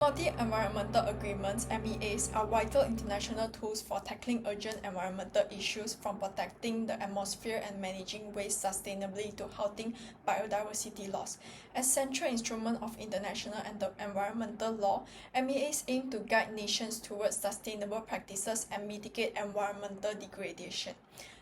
Multi-environmental agreements (MEAs) are vital international tools for tackling urgent environmental issues, from protecting the atmosphere and managing waste sustainably to halting biodiversity loss. As central instrument of international and environmental law, MEAs aim to guide nations towards sustainable practices and mitigate environmental degradation.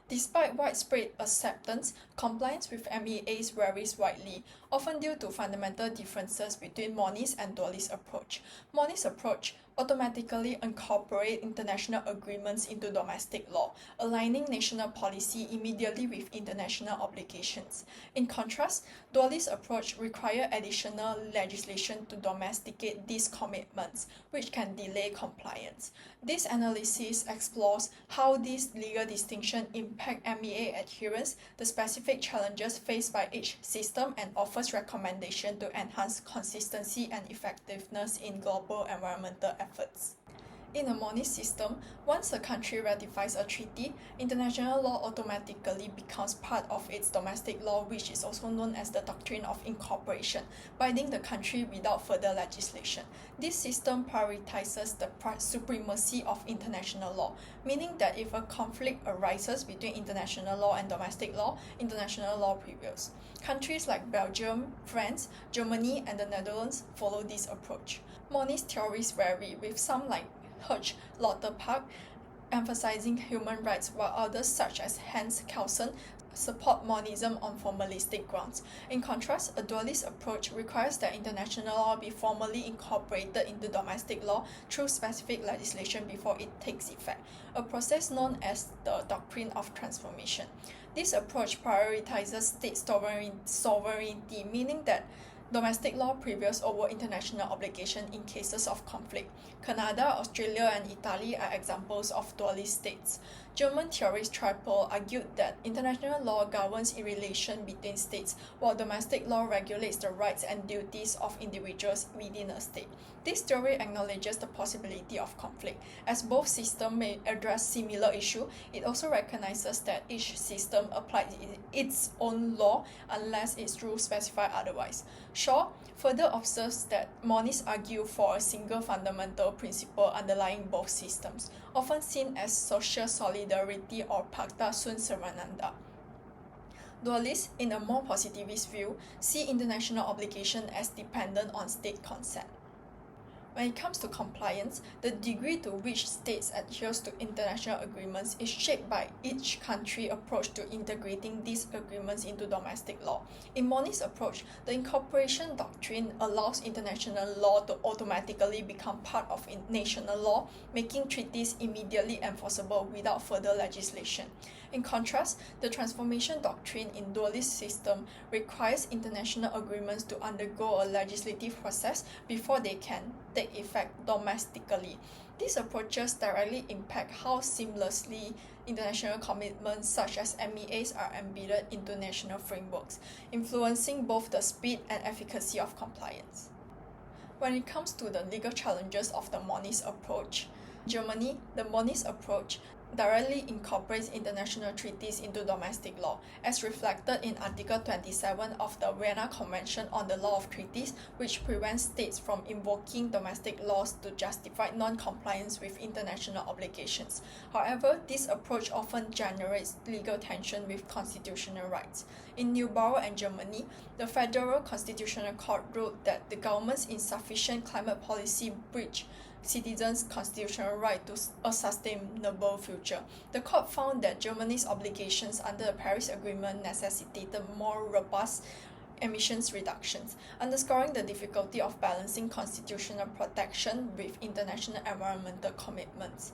Despite widespread acceptance, compliance with MEAs varies widely, often due to fundamental differences between monist and dualist approach. Monist approach automatically incorporate international agreements into domestic law, aligning national policy immediately with international obligations. In contrast, dualist approach require additional legislation to domesticate these commitments, which can delay compliance. This analysis explores how these legal distinctions impact MEA adherence, the specific challenges faced by each system, and offers recommendations to enhance consistency and effectiveness in global environmental efforts. In a monist system, once a country ratifies a treaty, international law automatically becomes part of its domestic law, which is also known as the doctrine of incorporation, binding the country without further legislation. This system prioritizes the supremacy of international law, meaning that if a conflict arises between international law and domestic law, international law prevails. Countries like Belgium, France, Germany, and the Netherlands follow this approach. Monist theories vary, with some like Lauterpacht emphasizing human rights, while others such as Hans Kelsen support monism on formalistic grounds. In contrast, a dualist approach requires that international law be formally incorporated into domestic law through specific legislation before it takes effect, a process known as the doctrine of transformation. This approach prioritizes state sovereignty, meaning that domestic law prevails over international obligation in cases of conflict. Canada, Australia, and Italy are examples of dualist states. German theorist Tripel argued that international law governs in relation between states, while domestic law regulates the rights and duties of individuals within a state. This theory acknowledges the possibility of conflict. As both systems may address similar issues, it also recognizes that each system applies its own law unless its rules specify otherwise. Shaw further observes that monists argue for a single fundamental principle underlying both systems, often seen as social solidarity or Pacta sunt servanda. Dualists, in a more positivist view, see international obligation as dependent on state consent. When it comes to compliance, the degree to which states adhere to international agreements is shaped by each country's approach to integrating these agreements into domestic law. In monist approach, the incorporation doctrine allows international law to automatically become part of national law, making treaties immediately enforceable without further legislation. In contrast, the transformation doctrine in dualist system requires international agreements to undergo a legislative process before they can take effect domestically. These approaches directly impact how seamlessly international commitments such as MEAs are embedded into national frameworks, influencing both the speed and efficacy of compliance. When it comes to the legal challenges of the monist approach, Germany, the monist approach directly incorporates international treaties into domestic law, as reflected in Article 27 of the Vienna Convention on the Law of Treaties, which prevents states from invoking domestic laws to justify non-compliance with international obligations. However, this approach often generates legal tension with constitutional rights. In Neubauer and Germany, the Federal Constitutional Court ruled that the government's insufficient climate policy breached citizens' constitutional right to a sustainable future. The court found that Germany's obligations under the Paris Agreement necessitated more robust emissions reductions, underscoring the difficulty of balancing constitutional protection with international environmental commitments.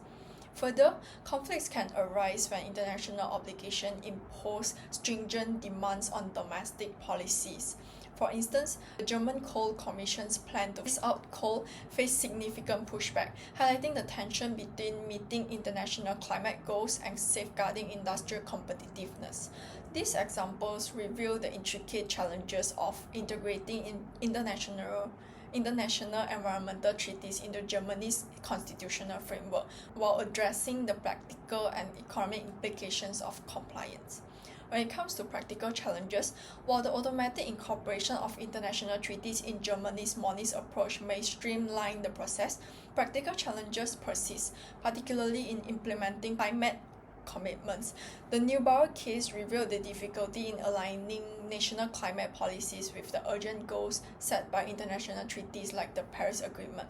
Further, conflicts can arise when international obligations impose stringent demands on domestic policies. For instance, the German Coal Commission's plan to phase out coal faced significant pushback, highlighting the tension between meeting international climate goals and safeguarding industrial competitiveness. These examples reveal the intricate challenges of integrating international environmental treaties into Germany's constitutional framework, while addressing the practical and economic implications of compliance. When it comes to practical challenges, while the automatic incorporation of international treaties in Germany's monist approach may streamline the process, practical challenges persist, particularly in implementing climate commitments. The Neubauer case revealed the difficulty in aligning national climate policies with the urgent goals set by international treaties like the Paris Agreement.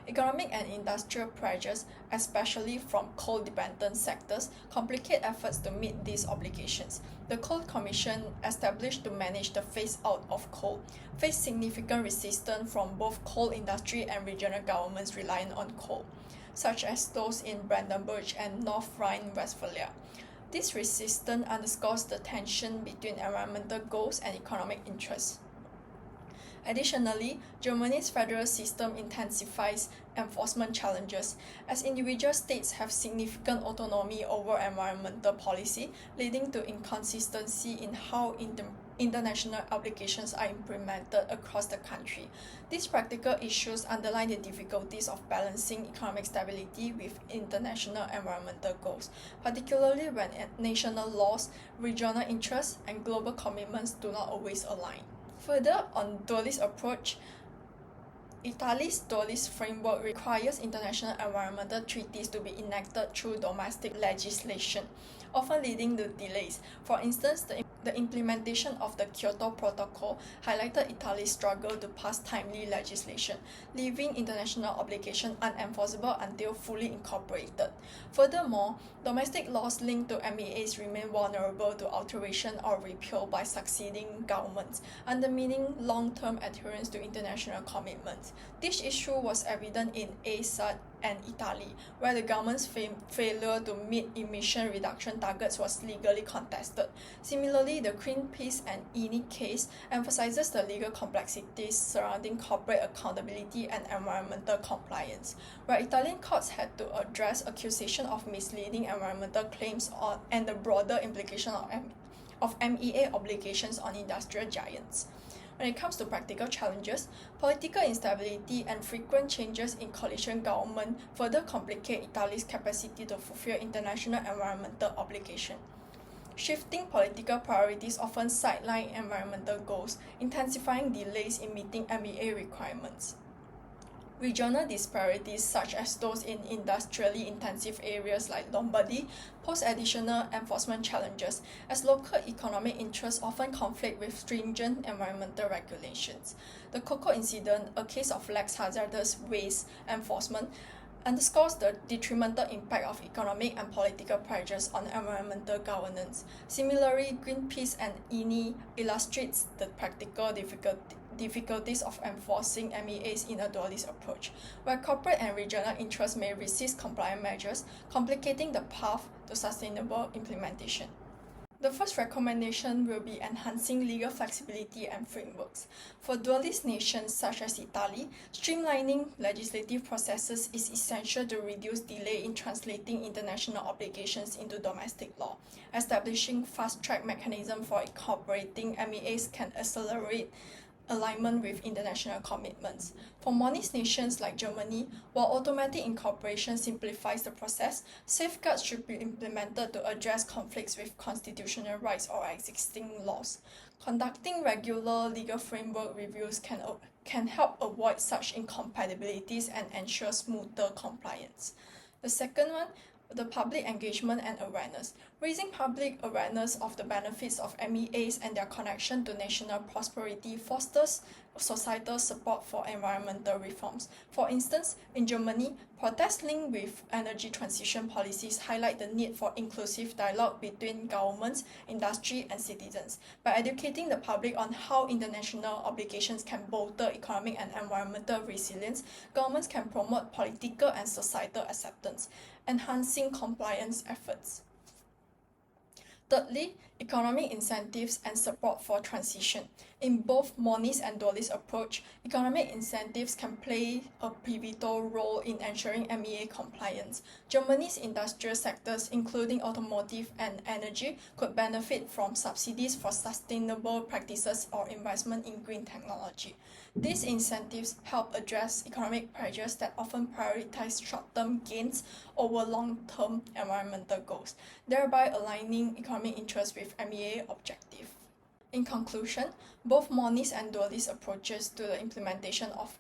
Economic and industrial pressures, especially from coal-dependent sectors, complicate efforts to meet these obligations. The Coal Commission, established to manage the phase-out of coal, faced significant resistance from both coal industry and regional governments reliant on coal, such as those in Brandenburg and North Rhine-Westphalia. This resistance underscores the tension between environmental goals and economic interests. Additionally, Germany's federal system intensifies enforcement challenges, as individual states have significant autonomy over environmental policy, leading to inconsistency in how international obligations are implemented across the country. These practical issues underline the difficulties of balancing economic stability with international environmental goals, particularly when national laws, regional interests, and global commitments do not always align. Further, on dualist approach, Italy's dualist framework requires international environmental treaties to be enacted through domestic legislation, often leading to delays. For instance, the implementation of the Kyoto Protocol highlighted Italy's struggle to pass timely legislation, leaving international obligations unenforceable until fully incorporated. Furthermore, domestic laws linked to MEAs remain vulnerable to alteration or repeal by succeeding governments, undermining long-term adherence to international commitments. This issue was evident in ASAT and Italy, where the government's failure to meet emission reduction targets was legally contested. Similarly, the Greenpeace and INI case emphasizes the legal complexities surrounding corporate accountability and environmental compliance, where Italian courts had to address accusations of misleading environmental claims and the broader implication of MEA obligations on industrial giants. When it comes to practical challenges, political instability and frequent changes in coalition government further complicate Italy's capacity to fulfill international environmental obligations. Shifting political priorities often sideline environmental goals, intensifying delays in meeting MEA requirements. Regional disparities, such as those in industrially intensive areas like Lombardy, pose additional enforcement challenges, as local economic interests often conflict with stringent environmental regulations. The cocoa incident, a case of lax hazardous waste enforcement, underscores the detrimental impact of economic and political pressures on environmental governance. Similarly, Greenpeace and INI illustrates the practical difficulties of enforcing MEAs in a dualist approach, where corporate and regional interests may resist compliant measures, complicating the path to sustainable implementation. The first recommendation will be enhancing legal flexibility and frameworks. For dualist nations such as Italy, streamlining legislative processes is essential to reduce delay in translating international obligations into domestic law. Establishing fast-track mechanisms for incorporating MEAs can accelerate alignment with international commitments. For monist nations like Germany, while automatic incorporation simplifies the process, safeguards should be implemented to address conflicts with constitutional rights or existing laws. Conducting regular legal framework reviews can help avoid such incompatibilities and ensure smoother compliance. The second one, the public engagement and awareness. Raising public awareness of the benefits of MEAs and their connection to national prosperity fosters societal support for environmental reforms. For instance, in Germany, protests linked with energy transition policies highlight the need for inclusive dialogue between governments, industry, and citizens. By educating the public on how international obligations can bolster economic and environmental resilience, governments can promote political and societal acceptance, enhancing compliance efforts. Thirdly, economic incentives and support for transition. In both monist and dualist approach, economic incentives can play a pivotal role in ensuring MEA compliance. Germany's industrial sectors, including automotive and energy, could benefit from subsidies for sustainable practices or investment in green technology. These incentives help address economic pressures that often prioritize short-term gains over long-term environmental goals, thereby aligning economic interests with with MEA objective. In conclusion, both monist and dualist approaches to the implementation of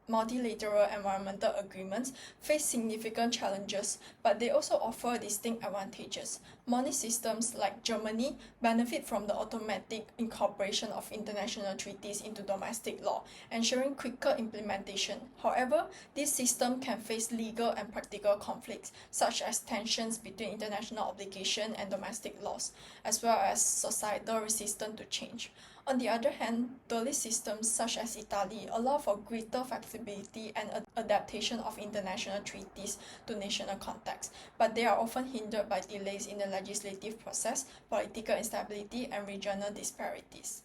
multilateral environmental agreements face significant challenges, but they also offer distinct advantages. Monist systems like Germany benefit from the automatic incorporation of international treaties into domestic law, ensuring quicker implementation. However, this system can face legal and practical conflicts, such as tensions between international obligation and domestic laws, as well as societal resistance to change. On the other hand, dualist systems such as Italy allow for greater flexibility and adaptation of international treaties to national contexts, but they are often hindered by delays in the legislative process, political instability, and regional disparities.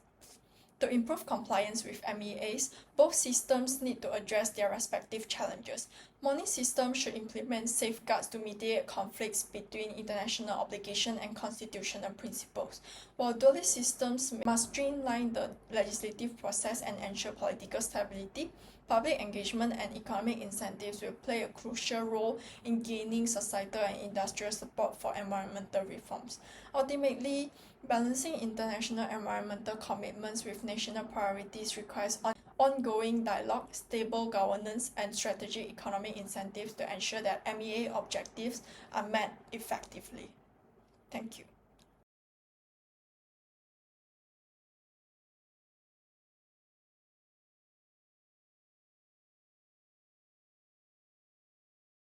To improve compliance with MEAs, both systems need to address their respective challenges. Monist systems should implement safeguards to mediate conflicts between international obligation and constitutional principles, while dualist systems must streamline the legislative process and ensure political stability. Public engagement and economic incentives will play a crucial role in gaining societal and industrial support for environmental reforms. Ultimately, balancing international environmental commitments with national priorities requires ongoing dialogue, stable governance, and strategic economic incentives to ensure that MEA objectives are met effectively. Thank you.